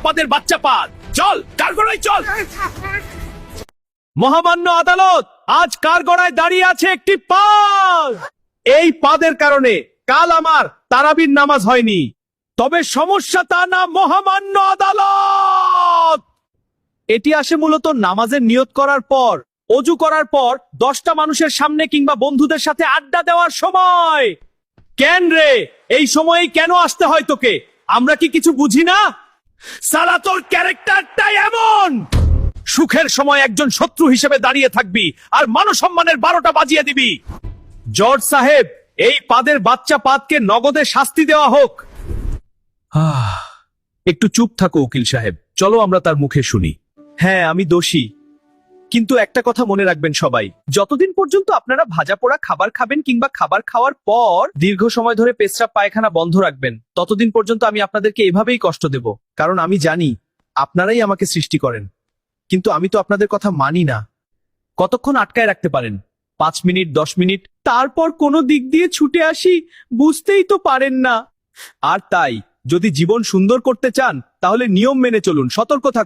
পাদের বাচ্চা পাদ, চল কাঠগড়ায় চল। মহামান্য আদালত, আজ কাঠগড়ায় দাঁড়িয়ে আছে একটি পাদ। এই পাদের কারণে কাল আমার তারাবির নামাজ হয়নি। তবে সমস্যা তা না, মহামান্য আদালত। এটি আসে মূলত নামাজের নিয়ত করার পর, অজু করার পর 10টা মানুষের সামনে কিংবা বন্ধুদের সাথে আড্ডা দেওয়ার সময়। কেন রে, এই সময়ে কেন আসতে হয় তোকে? আমরা কি কিছু বুঝি না? সালা তোর ক্যারেক্টারটাই এমন। সুখের সময় একজন শত্রু হিসেবে দাঁড়িয়ে থাকবি আর মানসম্মানের 12টা বাজিয়ে দিবি। জর্জ সাহেব, এই পাদের বাচ্চা পাদকে নগদে শাস্তি দেওয়া হোক। একটু চুপ থাকো উকিল সাহেব, চলো আমরা তার মুখে শুনি। হ্যাঁ, আমি দোষী, কিন্তু একটা কথা মনে রাখবেন সবাই, যতদিন পর্যন্ত আপনারা ভাজা পোড়া খাবার খাবেন কিংবা খাবার খাওয়ার পর দীর্ঘ সময় ধরে পেশাব পায়খানা বন্ধ রাখবেন, ততদিন পর্যন্ত আমি আপনাদেরকে এভাবেই কষ্ট দেব। কারণ আমি জানি আপনারাই আমাকে সৃষ্টি করেন, কিন্তু আমি তো আপনাদের কথা মানি না। কতক্ষণ আটকায় রাখতে পারেন? 5 মিনিট, 10 মিনিট, তারপর কোনো দিক দিয়ে ছুটে আসি, বুঝতেই তো পারেন না। আর তাই যদি জীবন সুন্দর করতে চান তাহলে নিয়ম মেনে চলুন, সতর্ক থাকুন।